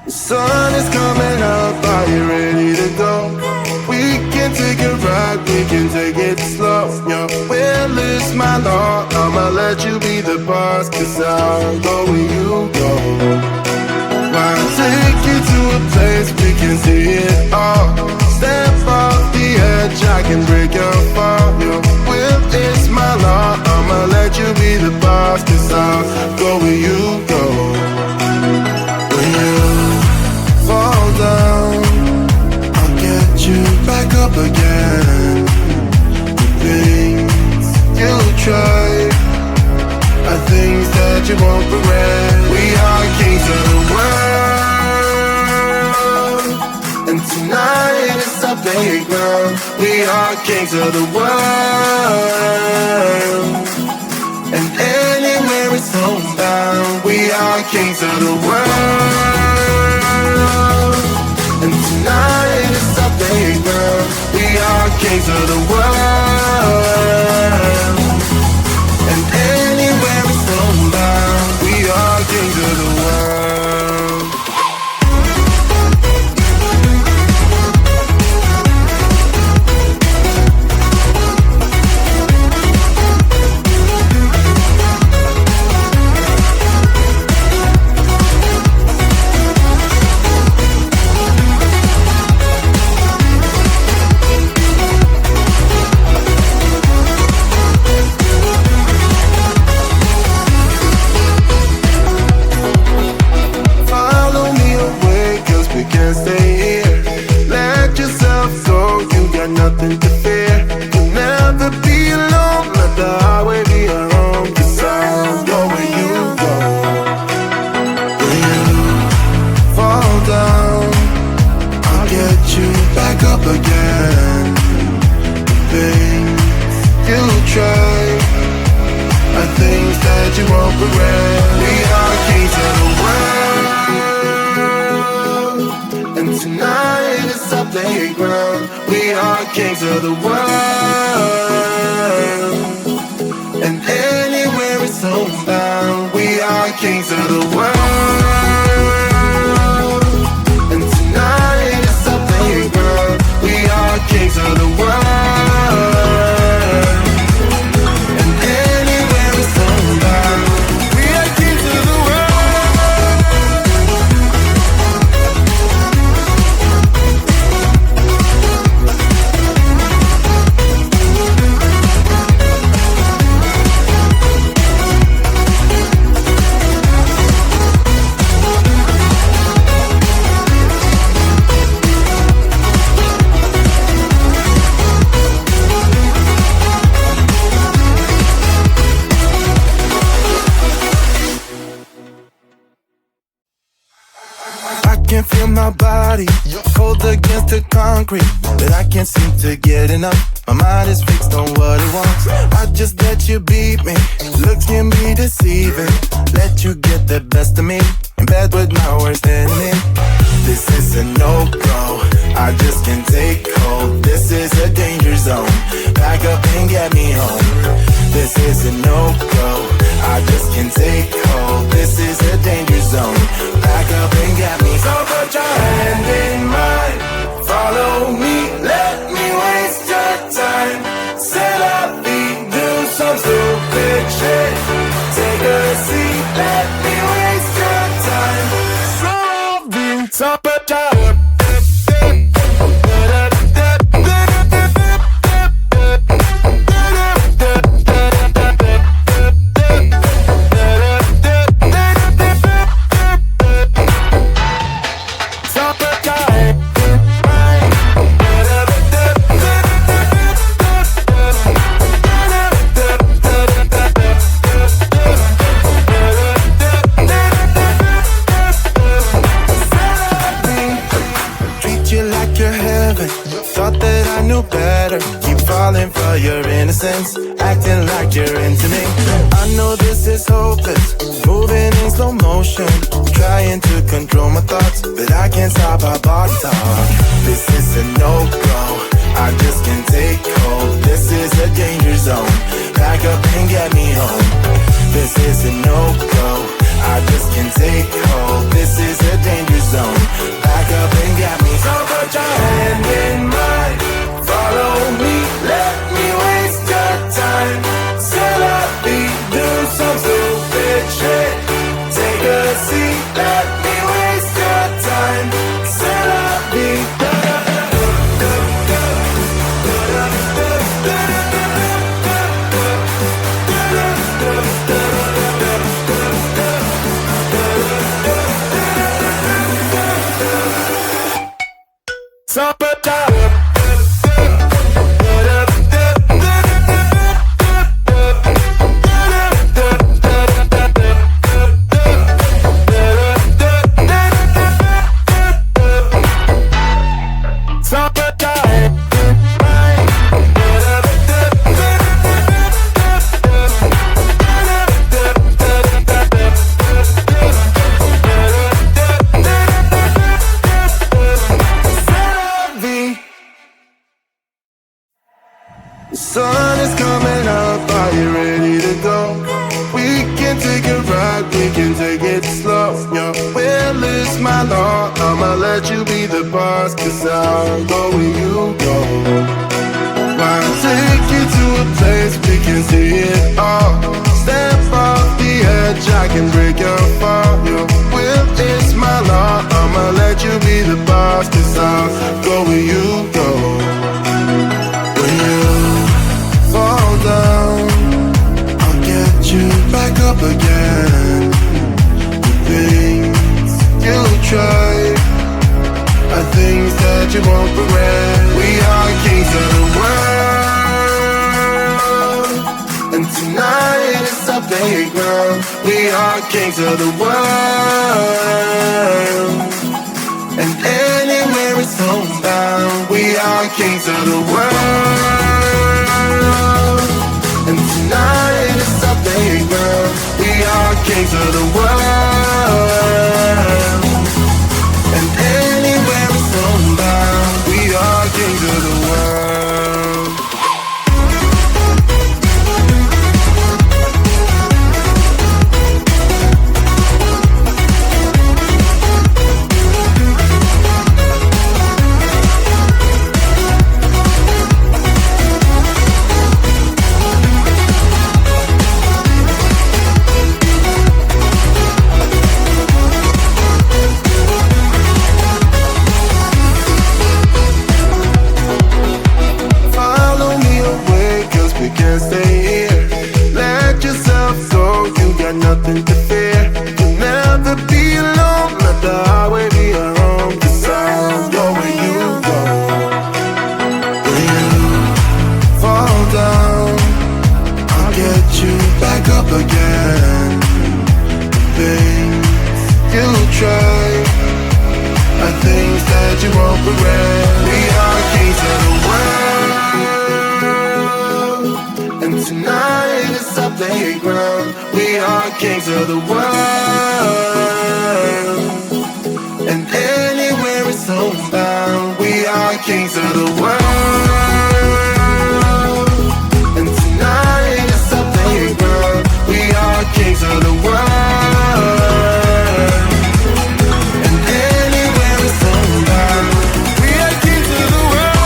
Sun is coming up, are you ready to go? We can take it right, we can take it slow. Your will is my law, I'ma let you be the boss, 'cause I'll go where you go. I'll take you to a place we can see it all. Step off the edge, I can break your fall. Your will is my law, I'ma let you be the boss, 'cause I'll go where you go. When you fall down, I'll get you back up again. The things you try are things that you won't regret. We are kings of the world, and tonight is our playground. We are kings of the world, and anywhere is homebound. We are kings of the world, and tonight is our playground. We are kings of the world, and anywhere is homebound. We are kings of the world. Kings of the world, and anywhere is homebound. We are kings of the world, and tonight is our playground. We are kings of the world, and anywhere is homebound. We are kings of the feel my body cold against the concrete, but I can't seem to get enough. My mind is fixed on what it wants. I just let you beat me. Looks can be deceiving. Let you get the best of me, in bed with my worst enemy. This is a no-go, I just can't take hold. This is a danger zone, back up and get me home. This is a no-go, I just can't take hold. This is a danger zone, back up and get me home. So put your hand in mine, follow me, let me waste your time. C'est la vie, do some stupid shit. Take a seat, let me waste your time. So put your your innocence, acting like you're into me. I know this is hopeless, moving in slow motion, trying to control my thoughts, but I can't stop our body talk. This is a no-go, I just can't take hold. This is a danger zone, back up and get me home. This is a no-go, I just can't take hold. This is a danger zone, The sun is coming up, are you ready to go? We can take a ride, we can take it slow. Your will is my law, I'ma let you be the boss, 'cause I'll go where you go. I'll take you to a place we can see it all. Step off the edge, I can break your fall. Your will is my law, I'ma let you be the boss, 'cause I'll go where you go. When you fall down, I'll get you back up again. The things you try are things that you won't regret. We are kings of the world, and tonight is our playground. We are kings of the world, and anywhere is homebound. We are kings of the world, and tonight is our playground. We are kings of the world, and anywhere is homebound. We are kings of the world. Nothing to fear. You'll never be alone. Let the highway be your home. 'Cause I'll go where you go. When you fall down, I'll get you back up again. The things you try are things that you won't regret. We are kings of the world, and tonight is our playground. We are kings of the world, and anywhere is homebound. We are kings of the world, and tonight is our playground. We are kings of the world, and anywhere is homebound. We are kings of the world.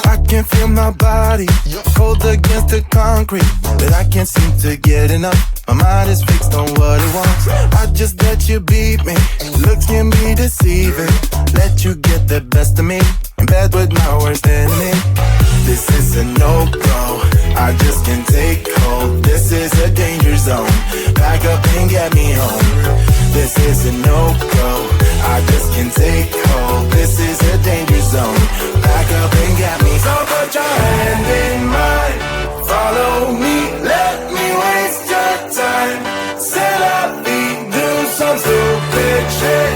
I can feel my body cold against the concrete, but I can't seem to get enough. My mind is fixed on what it wants. I just let you beat me. Looks can be deceiving. Let you get the best of me, in bed with my worst enemy. This is a no-go, I just can't take hold. This is a danger zone, back up and get me home. This is a no-go, I just can't take hold. This is a danger zone, back up and get me. So put your hand in mine, follow me, let me waste your time. Set up, do some stupid shit.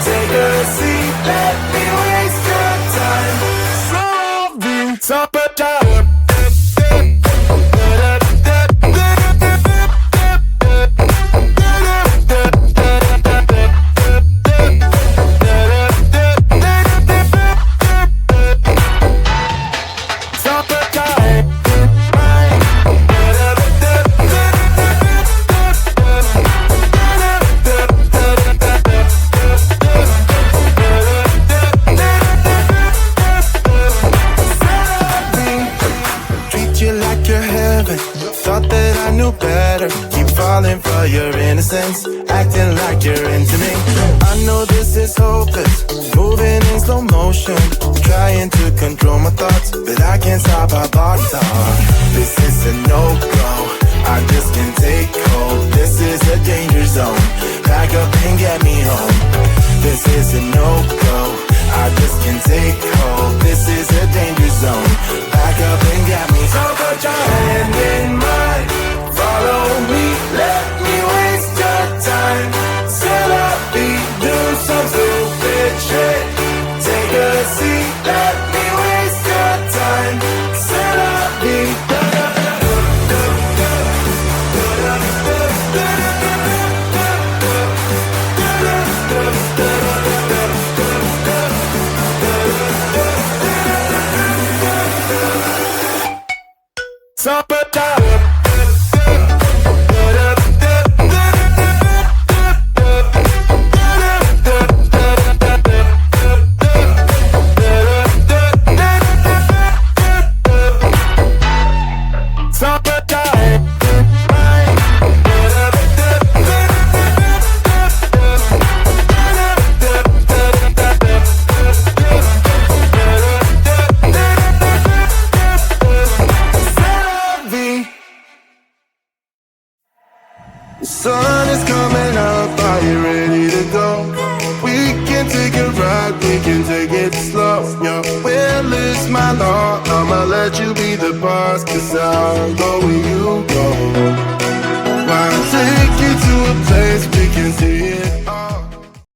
Take a seat, let me waste your time. So put your like you're into me. I know this is hopeless, moving in slow motion, trying to control my thoughts, but I can't stop our body talk. This is a no-go, I just can't take hold. This is a danger zone, pack up and get me home. This is a no-go, I just can't take hold. This is a danger zone, pack up and get me. So put your hand in mine, follow me, let me waste your time. Set up, do some stupid shit. Take a seat, let me waste your time. Set up, the sun is coming up, are you ready to go? We can take a ride, we can take it slow. Yo, well, it's my law, I'ma let you be the boss, 'cause I'll go where you go. I'll take you to a place we can see it.